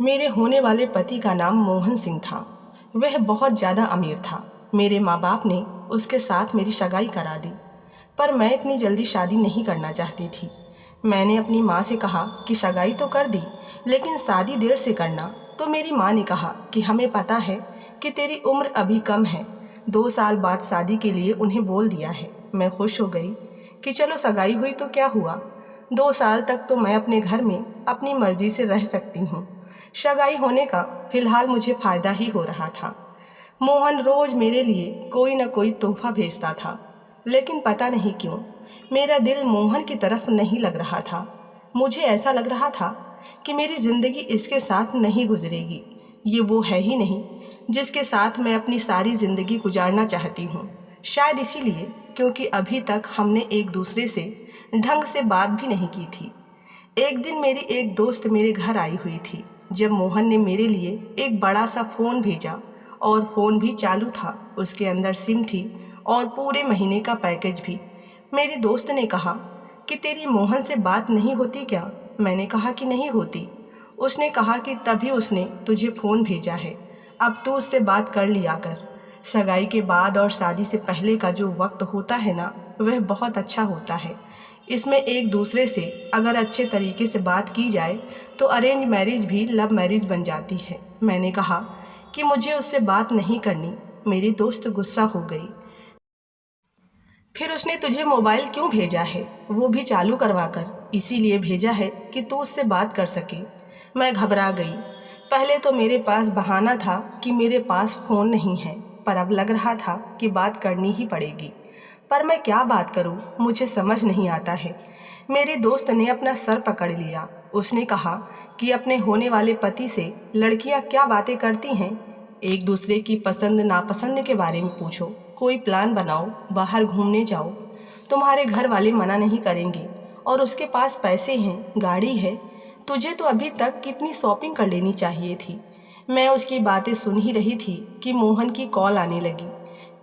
मेरे होने वाले पति का नाम मोहन सिंह था। वह बहुत ज़्यादा अमीर था। मेरे माँ बाप ने उसके साथ मेरी सगाई करा दी, पर मैं इतनी जल्दी शादी नहीं करना चाहती थी। मैंने अपनी माँ से कहा कि सगाई तो कर दी, लेकिन शादी देर से करना। तो मेरी माँ ने कहा कि हमें पता है कि तेरी उम्र अभी कम है, 2 साल बाद शादी के लिए उन्हें बोल दिया है। मैं खुश हो गई कि चलो सगाई हुई तो क्या हुआ, 2 साल तक तो मैं अपने घर में अपनी मर्जी से रह सकती हूँ। सगाई होने का फिलहाल मुझे फ़ायदा ही हो रहा था। मोहन रोज़ मेरे लिए कोई न कोई तोहफा भेजता था, लेकिन पता नहीं क्यों मेरा दिल मोहन की तरफ नहीं लग रहा था। मुझे ऐसा लग रहा था कि मेरी ज़िंदगी इसके साथ नहीं गुजरेगी। ये वो है ही नहीं जिसके साथ मैं अपनी सारी ज़िंदगी गुजारना चाहती हूँ। शायद इसीलिए, क्योंकि अभी तक हमने एक दूसरे से ढंग से बात भी नहीं की थी। एक दिन मेरी एक दोस्त मेरे घर आई हुई थी, जब मोहन ने मेरे लिए एक बड़ा सा फ़ोन भेजा, और फ़ोन भी चालू था। उसके अंदर सिम थी और पूरे महीने का पैकेज भी। मेरी दोस्त ने कहा कि तेरी मोहन से बात नहीं होती क्या? मैंने कहा कि नहीं होती। उसने कहा कि तभी उसने तुझे फ़ोन भेजा है, अब तू उससे बात कर लिया कर। सगाई के बाद और शादी से पहले का जो वक्त होता है ना, वह बहुत अच्छा होता है। इसमें एक दूसरे से अगर अच्छे तरीके से बात की जाए तो अरेंज मैरिज भी लव मैरिज बन जाती है। मैंने कहा कि मुझे उससे बात नहीं करनी। मेरी दोस्त गुस्सा हो गई। फिर उसने तुझे मोबाइल क्यों भेजा है, वो भी चालू करवा कर? इसीलिए भेजा है कि तू उससे बात कर सके। मैं घबरा गई। पहले तो मेरे पास बहाना था कि मेरे पास फ़ोन नहीं है, पर अब लग रहा था कि बात करनी ही पड़ेगी। पर मैं क्या बात करूं, मुझे समझ नहीं आता है। मेरी दोस्त ने अपना सर पकड़ लिया। उसने कहा कि अपने होने वाले पति से लड़कियां क्या बातें करती हैं, एक दूसरे की पसंद नापसंद के बारे में पूछो, कोई प्लान बनाओ, बाहर घूमने जाओ, तुम्हारे घर वाले मना नहीं करेंगे। और उसके पास पैसे हैं, गाड़ी है, तुझे तो अभी तक कितनी शॉपिंग कर लेनी चाहिए थी। मैं उसकी बातें सुन ही रही थी कि मोहन की कॉल आने लगी,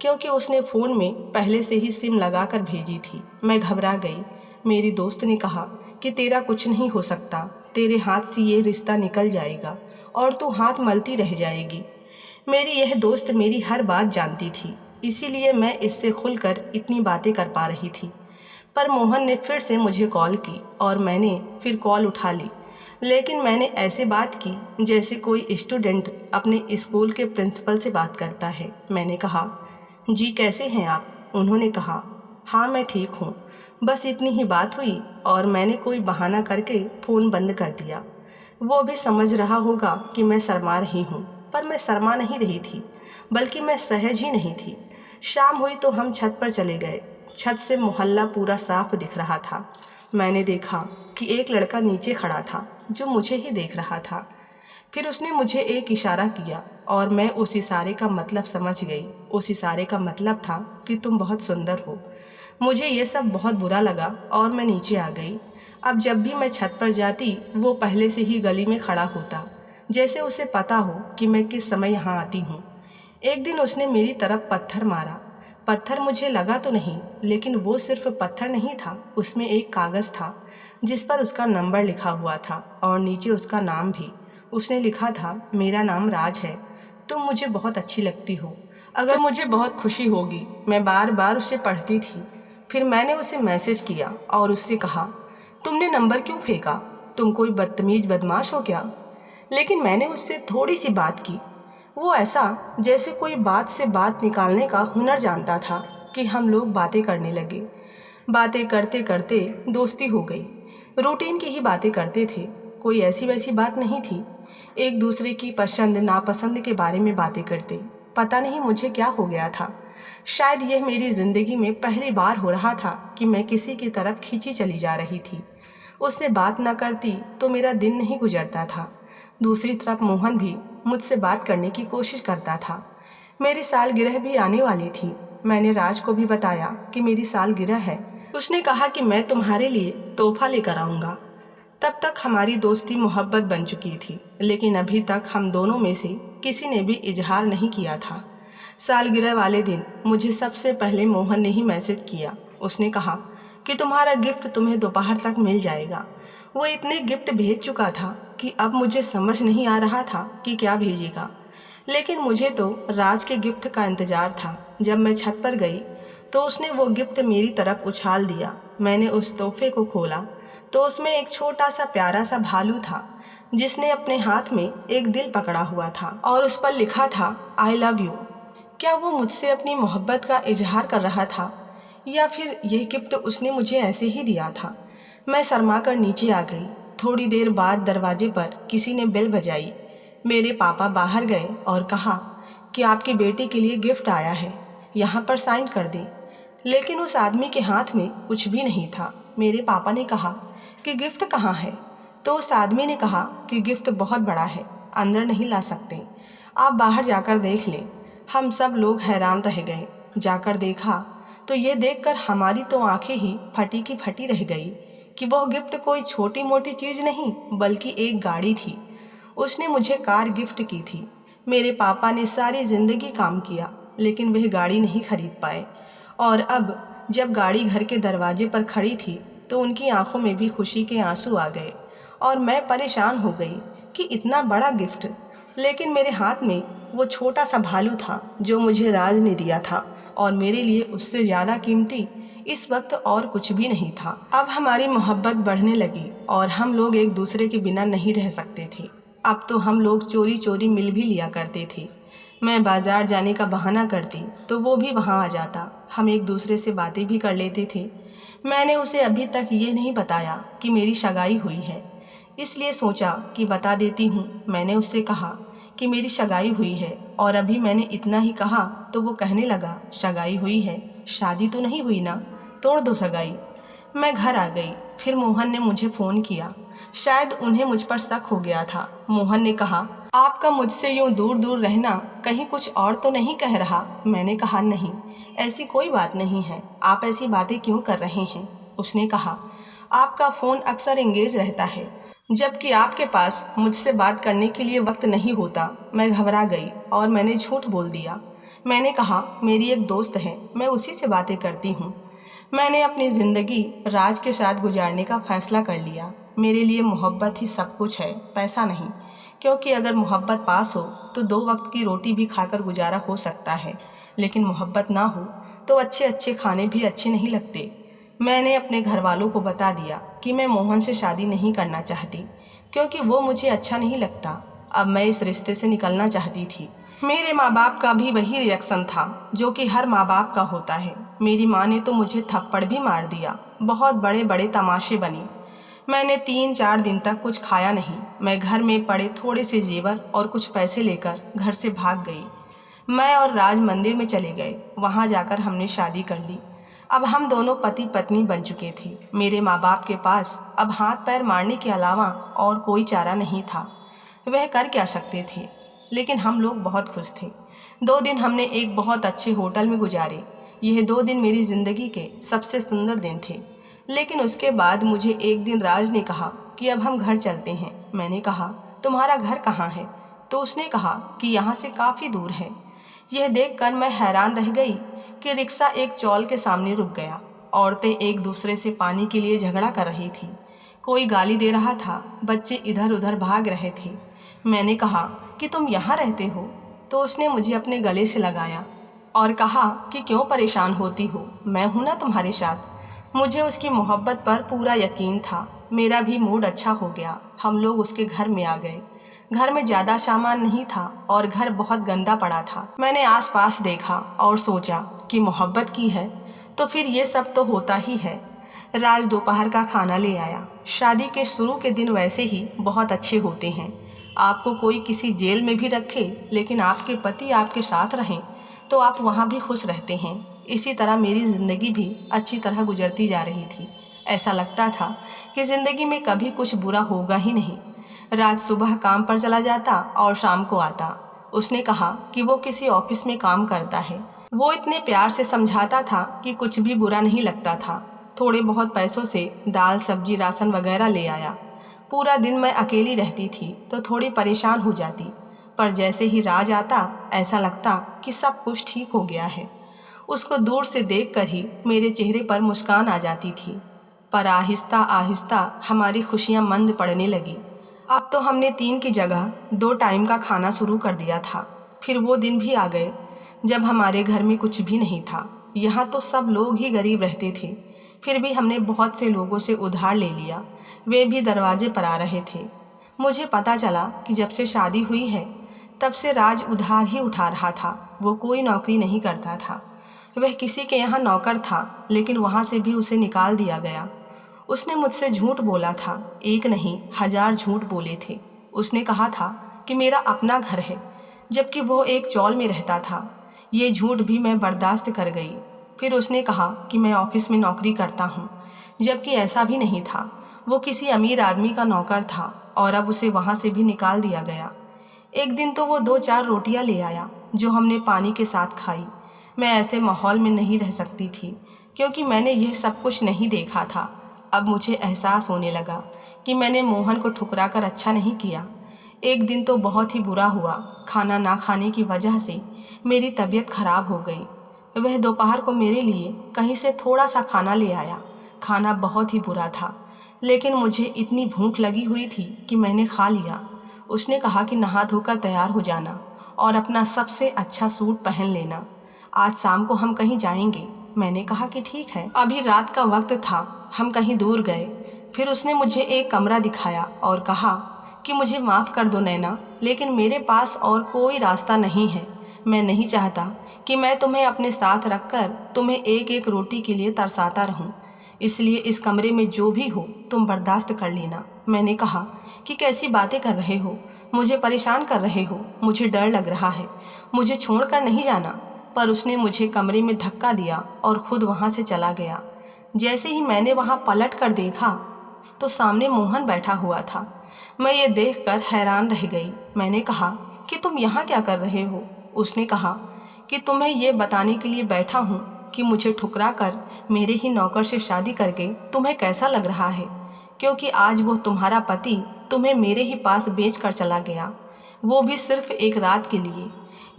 क्योंकि उसने फ़ोन में पहले से ही सिम लगा कर भेजी थी। मैं घबरा गई। मेरी दोस्त ने कहा कि तेरा कुछ नहीं हो सकता, तेरे हाथ से ये रिश्ता निकल जाएगा और तू हाथ मलती रह जाएगी। मेरी यह दोस्त मेरी हर बात जानती थी, इसीलिए मैं इससे खुलकर इतनी बातें कर पा रही थी। पर मोहन ने फिर से मुझे कॉल की और मैंने फिर कॉल उठा ली, लेकिन मैंने ऐसे बात की जैसे कोई स्टूडेंट अपने स्कूल के प्रिंसिपल से बात करता है। मैंने कहा, जी कैसे हैं आप? उन्होंने कहा, हाँ मैं ठीक हूँ। बस इतनी ही बात हुई और मैंने कोई बहाना करके फ़ोन बंद कर दिया। वो भी समझ रहा होगा कि मैं शर्मा रही हूँ, पर मैं शर्मा नहीं रही थी, बल्कि मैं सहज ही नहीं थी। शाम हुई तो हम छत पर चले गए। छत से मोहल्ला पूरा साफ दिख रहा था। मैंने देखा कि एक लड़का नीचे खड़ा था जो मुझे ही देख रहा था। फिर उसने मुझे एक इशारा किया और मैं उस इशारे का मतलब समझ गई। उस इशारे का मतलब था कि तुम बहुत सुंदर हो। मुझे ये सब बहुत बुरा लगा और मैं नीचे आ गई। अब जब भी मैं छत पर जाती, वो पहले से ही गली में खड़ा होता, जैसे उसे पता हो कि मैं किस समय यहाँ आती हूँ। एक दिन उसने मेरी तरफ पत्थर मारा। पत्थर मुझे लगा तो नहीं, लेकिन वो सिर्फ पत्थर नहीं था, उसमें एक कागज़ था जिस पर उसका नंबर लिखा हुआ था और नीचे उसका नाम भी। उसने लिखा था, मेरा नाम राज है, तुम मुझे बहुत अच्छी लगती हो, अगर मुझे बहुत खुशी होगी। मैं बार बार उसे पढ़ती थी। फिर मैंने उसे मैसेज किया और उससे कहा, तुमने नंबर क्यों फेंका? तुम कोई बदतमीज बदमाश हो क्या? लेकिन मैंने उससे थोड़ी सी बात की। वो ऐसा जैसे कोई बात से बात निकालने का हुनर जानता था कि हम लोग बातें करने लगे। बातें करते करते दोस्ती हो गई। रूटीन की ही बातें करते थे, कोई ऐसी वैसी बात नहीं थी। एक दूसरे की पसंद नापसंद के बारे में बातें करते। पता नहीं मुझे क्या हो गया था। शायद यह मेरी ज़िंदगी में पहली बार हो रहा था कि मैं किसी की तरफ खींची चली जा रही थी। उससे बात न करती तो मेरा दिन नहीं गुजरता था। दूसरी तरफ मोहन भी मुझसे बात करने की कोशिश करता था। मेरी सालगिरह भी आने वाली थी। मैंने राज को भी बताया कि मेरी सालगिरह है। उसने कहा कि मैं तुम्हारे लिए तोहफा लेकर आऊँगा। तब तक हमारी दोस्ती मोहब्बत बन चुकी थी, लेकिन अभी तक हम दोनों में से किसी ने भी इजहार नहीं किया था। सालगिरह वाले दिन मुझे सबसे पहले मोहन ने ही मैसेज किया। उसने कहा कि तुम्हारा गिफ्ट तुम्हें दोपहर तक मिल जाएगा। वो इतने गिफ्ट भेज चुका था कि अब मुझे समझ नहीं आ रहा था कि क्या भेजेगा, लेकिन मुझे तो राज के गिफ्ट का इंतज़ार था। जब मैं छत पर गई तो उसने वो गिफ्ट मेरी तरफ उछाल दिया। मैंने उस तोहफे को खोला तो उसमें एक छोटा सा प्यारा सा भालू था, जिसने अपने हाथ में एक दिल पकड़ा हुआ था और उस पर लिखा था आई लव यू। क्या वो मुझसे अपनी मोहब्बत का इजहार कर रहा था या फिर यह गिफ्ट उसने मुझे ऐसे ही दिया था? मैं शर्मा कर नीचे आ गई। थोड़ी देर बाद दरवाजे पर किसी ने बेल बजाई। मेरे पापा बाहर गए और कहा कि आपकी बेटी के लिए गिफ्ट आया है, यहाँ पर साइन कर दें। लेकिन उस आदमी के हाथ में कुछ भी नहीं था। मेरे पापा ने कहा कि गिफ्ट कहाँ है? तो उस आदमी ने कहा कि गिफ्ट बहुत बड़ा है, अंदर नहीं ला सकते, आप बाहर जाकर देख लें। हम सब लोग हैरान रह गए। जाकर देखा तो ये देखकर हमारी तो आंखें ही फटी की फटी रह गई कि वह गिफ्ट कोई छोटी मोटी चीज़ नहीं बल्कि एक गाड़ी थी। उसने मुझे कार गिफ्ट की थी। मेरे पापा ने सारी ज़िंदगी काम किया लेकिन वह गाड़ी नहीं खरीद पाए, और अब जब गाड़ी घर के दरवाजे पर खड़ी थी तो उनकी आंखों में भी खुशी के आंसू आ गए और मैं परेशान हो गई कि इतना बड़ा गिफ्ट, लेकिन मेरे हाथ में वो छोटा सा भालू था जो मुझे राज ने दिया था, और मेरे लिए उससे ज़्यादा कीमती इस वक्त और कुछ भी नहीं था। अब हमारी मोहब्बत बढ़ने लगी और हम लोग एक दूसरे के बिना नहीं रह सकते थे। अब तो हम लोग चोरी चोरी मिल भी लिया करते थे। मैं बाजार जाने का बहाना करती तो वो भी वहाँ आ जाता। हम एक दूसरे से बातें भी कर लेते थे। मैंने उसे अभी तक ये नहीं बताया कि मेरी सगाई हुई है, इसलिए सोचा कि बता देती हूँ। मैंने उससे कहा कि मेरी सगाई हुई है, और अभी मैंने इतना ही कहा तो वो कहने लगा सगाई हुई है, शादी तो नहीं हुई ना, तोड़ दो सगाई। मैं घर आ गई। फिर मोहन ने मुझे फ़ोन किया। शायद उन्हें मुझ पर शक हो गया था। मोहन ने कहा आपका मुझसे यूँ दूर दूर रहना कहीं कुछ और तो नहीं कह रहा? मैंने कहा नहीं, ऐसी कोई बात नहीं है, आप ऐसी बातें क्यों कर रहे हैं? उसने कहा आपका फ़ोन अक्सर एंगेज रहता है, जबकि आपके पास मुझसे बात करने के लिए वक्त नहीं होता। मैं घबरा गई और मैंने झूठ बोल दिया। मैंने कहा मेरी एक दोस्त है, मैं उसी से बातें करती हूँ। मैंने अपनी ज़िंदगी राज के साथ गुजारने का फ़ैसला कर लिया। मेरे लिए मोहब्बत ही सब कुछ है, पैसा नहीं। क्योंकि अगर मोहब्बत पास हो तो 2 वक्त की रोटी भी खाकर गुजारा हो सकता है, लेकिन मोहब्बत ना हो तो अच्छे अच्छे खाने भी अच्छे नहीं लगते। मैंने अपने घर वालों को बता दिया कि मैं मोहन से शादी नहीं करना चाहती, क्योंकि वो मुझे अच्छा नहीं लगता। अब मैं इस रिश्ते से निकलना चाहती थी। मेरे माँ बाप का भी वही रिएक्शन था जो कि हर माँ बाप का होता है। मेरी माँ ने तो मुझे थप्पड़ भी मार दिया। बहुत बड़े बड़े तमाशे बने। मैंने 3-4 दिन तक कुछ खाया नहीं। मैं घर में पड़े थोड़े से जेवर और कुछ पैसे लेकर घर से भाग गई। मैं और राज मंदिर में चले गए। वहाँ जाकर हमने शादी कर ली। अब हम दोनों पति पत्नी बन चुके थे। मेरे माँ बाप के पास अब हाथ पैर मारने के अलावा और कोई चारा नहीं था। वह कर क्या सकते थे, लेकिन हम लोग बहुत खुश थे। 2 दिन हमने एक बहुत अच्छे होटल में गुजारे। यह 2 दिन मेरी ज़िंदगी के सबसे सुंदर दिन थे। लेकिन उसके बाद मुझे एक दिन राज ने कहा कि अब हम घर चलते हैं। मैंने कहा तुम्हारा घर कहाँ है? तो उसने कहा कि यहाँ से काफ़ी दूर है। यह देखकर मैं हैरान रह गई कि रिक्शा एक चौल के सामने रुक गया। औरतें एक दूसरे से पानी के लिए झगड़ा कर रही थी। कोई गाली दे रहा था, बच्चे इधर उधर भाग रहे थे। मैंने कहा कि तुम यहाँ रहते हो? तो उसने मुझे अपने गले से लगाया और कहा कि क्यों परेशान होती हो, मैं हूँ ना तुम्हारे साथ। मुझे उसकी मोहब्बत पर पूरा यकीन था। मेरा भी मूड अच्छा हो गया। हम लोग उसके घर में आ गए। घर में ज़्यादा सामान नहीं था और घर बहुत गंदा पड़ा था। मैंने आसपास देखा और सोचा कि मोहब्बत की है तो फिर ये सब तो होता ही है। राज दोपहर का खाना ले आया। शादी के शुरू के दिन वैसे ही बहुत अच्छे होते हैं। आपको कोई किसी जेल में भी रखे, लेकिन आपके पति आपके साथ रहें तो आप वहाँ भी खुश रहते हैं। इसी तरह मेरी ज़िंदगी भी अच्छी तरह गुजरती जा रही थी। ऐसा लगता था कि ज़िंदगी में कभी कुछ बुरा होगा ही नहीं। राज सुबह काम पर चला जाता और शाम को आता। उसने कहा कि वो किसी ऑफिस में काम करता है। वो इतने प्यार से समझाता था कि कुछ भी बुरा नहीं लगता था। थोड़े बहुत पैसों से दाल सब्जी राशन वगैरह ले आया। पूरा दिन मैं अकेली रहती थी तो थोड़ी परेशान हो जाती, पर जैसे ही राज आता ऐसा लगता कि सब कुछ ठीक हो गया है। उसको दूर से देखकर ही मेरे चेहरे पर मुस्कान आ जाती थी। पर आहिस्ता आहिस्ता हमारी खुशियाँ मंद पड़ने लगी। अब तो हमने 3 की जगह 2 टाइम का खाना शुरू कर दिया था। फिर वो दिन भी आ गए जब हमारे घर में कुछ भी नहीं था। यहाँ तो सब लोग ही गरीब रहते थे। फिर भी हमने बहुत से लोगों से उधार ले लिया, वे भी दरवाजे पर आ रहे थे। मुझे पता चला कि जब से शादी हुई है तब से राज उधार ही उठा रहा था। वो कोई नौकरी नहीं करता था। वह किसी के यहाँ नौकर था, लेकिन वहाँ से भी उसे निकाल दिया गया। उसने मुझसे झूठ बोला था, एक नहीं 1000 झूठ बोले थे। उसने कहा था कि मेरा अपना घर है, जबकि वो एक चौल में रहता था। ये झूठ भी मैं बर्दाश्त कर गई। फिर उसने कहा कि मैं ऑफिस में नौकरी करता हूँ, जबकि ऐसा भी नहीं था। वो किसी अमीर आदमी का नौकर था और अब उसे वहाँ से भी निकाल दिया गया। एक दिन तो वो 2-4 रोटियाँ ले आया जो हमने पानी के साथ खाई। मैं ऐसे माहौल में नहीं रह सकती थी, क्योंकि मैंने यह सब कुछ नहीं देखा था। अब मुझे एहसास होने लगा कि मैंने मोहन को ठुकरा कर अच्छा नहीं किया। एक दिन तो बहुत ही बुरा हुआ। खाना ना खाने की वजह से मेरी तबीयत खराब हो गई। वह दोपहर को मेरे लिए कहीं से थोड़ा सा खाना ले आया। खाना बहुत ही बुरा था, लेकिन मुझे इतनी भूख लगी हुई थी कि मैंने खा लिया। उसने कहा कि नहा धोकर तैयार हो जाना और अपना सबसे अच्छा सूट पहन लेना, आज शाम को हम कहीं जाएंगे। मैंने कहा कि ठीक है। अभी रात का वक्त था, हम कहीं दूर गए। फिर उसने मुझे एक कमरा दिखाया और कहा कि मुझे माफ़ कर दो नैना, लेकिन मेरे पास और कोई रास्ता नहीं है। मैं नहीं चाहता कि मैं तुम्हें अपने साथ रखकर तुम्हें एक एक रोटी के लिए तरसाता रहूं। इसलिए इस कमरे में जो भी हो तुम बर्दाश्त कर लेना। मैंने कहा कि कैसी बातें कर रहे हो, मुझे परेशान कर रहे हो, मुझे डर लग रहा है, मुझे छोड़कर नहीं जाना। पर उसने मुझे कमरे में धक्का दिया और खुद वहाँ से चला गया। जैसे ही मैंने वहाँ पलट कर देखा तो सामने मोहन बैठा हुआ था। मैं ये देखकर हैरान रह गई। मैंने कहा कि तुम यहाँ क्या कर रहे हो? उसने कहा कि तुम्हें ये बताने के लिए बैठा हूँ कि मुझे ठुकरा कर मेरे ही नौकर से शादी करके तुम्हें कैसा लग रहा है, क्योंकि आज वो तुम्हारा पति तुम्हें मेरे ही पास बेच कर चला गया, वो भी सिर्फ एक रात के लिए।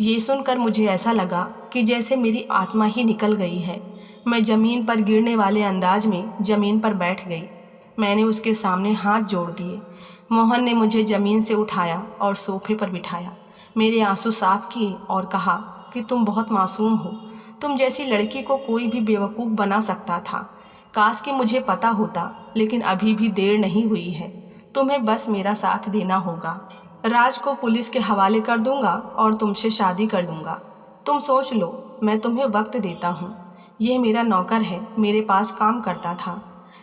ये सुनकर मुझे ऐसा लगा कि जैसे मेरी आत्मा ही निकल गई है। मैं ज़मीन पर गिरने वाले अंदाज में ज़मीन पर बैठ गई। मैंने उसके सामने हाथ जोड़ दिए। मोहन ने मुझे ज़मीन से उठाया और सोफे पर बिठाया, मेरे आंसू साफ किए और कहा कि तुम बहुत मासूम हो। तुम जैसी लड़की को कोई भी बेवकूफ़ बना सकता था। काश कि मुझे पता होता, लेकिन अभी भी देर नहीं हुई है। तुम्हें बस मेरा साथ देना होगा। राज को पुलिस के हवाले कर दूंगा और तुमसे शादी कर लूँगा। तुम सोच लो, मैं तुम्हें वक्त देता हूँ। यह मेरा नौकर है, मेरे पास काम करता था,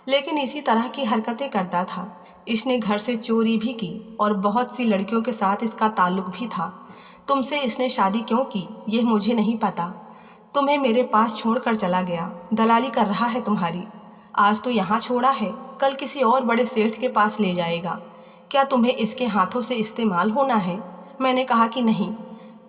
लेकिन इसी तरह की हरकतें करता था। इसने घर से चोरी भी की और बहुत सी लड़कियों के साथ इसका ताल्लुक भी था। तुमसे इसने शादी क्यों की यह मुझे नहीं पता। तुम्हें मेरे पास छोड़कर चला गया, दलाली कर रहा है तुम्हारी। आज तो यहाँ छोड़ा है, कल किसी और बड़े सेठ के पास ले जाएगा। क्या तुम्हें इसके हाथों से इस्तेमाल होना है? मैंने कहा कि नहीं,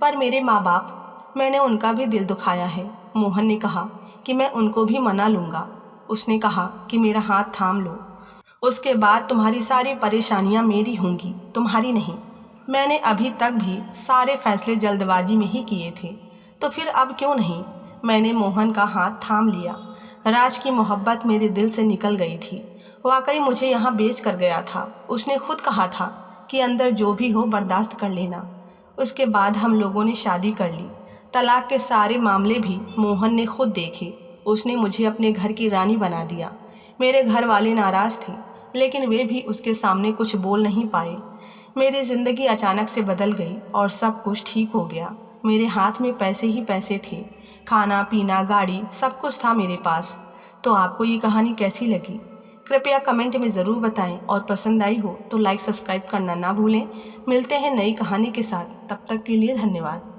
पर मेरे माँ बाप, मैंने उनका भी दिल दुखाया है। मोहन ने कहा कि मैं उनको भी मना लूँगा। उसने कहा कि मेरा हाथ थाम लो, उसके बाद तुम्हारी सारी परेशानियाँ मेरी होंगी, तुम्हारी नहीं। मैंने अभी तक भी सारे फैसले जल्दबाजी में ही किए थे, तो फिर अब क्यों नहीं? मैंने मोहन का हाथ थाम लिया। राज की मोहब्बत मेरे दिल से निकल गई थी। वाकई मुझे यहाँ बेच कर गया था। उसने खुद कहा था कि अंदर जो भी हो बर्दाश्त कर लेना। उसके बाद हम लोगों ने शादी कर ली। तलाक के सारे मामले भी मोहन ने खुद देखे। उसने मुझे अपने घर की रानी बना दिया। मेरे घर वाले नाराज़ थे, लेकिन वे भी उसके सामने कुछ बोल नहीं पाए। मेरी ज़िंदगी अचानक से बदल गई और सब कुछ ठीक हो गया। मेरे हाथ में पैसे ही पैसे थे, खाना पीना गाड़ी सब कुछ था मेरे पास। तो आपको ये कहानी कैसी लगी कृपया कमेंट में ज़रूर बताएं, और पसंद आई हो तो लाइक सब्सक्राइब करना ना भूलें। मिलते हैं नई कहानी के साथ, तब तक के लिए धन्यवाद।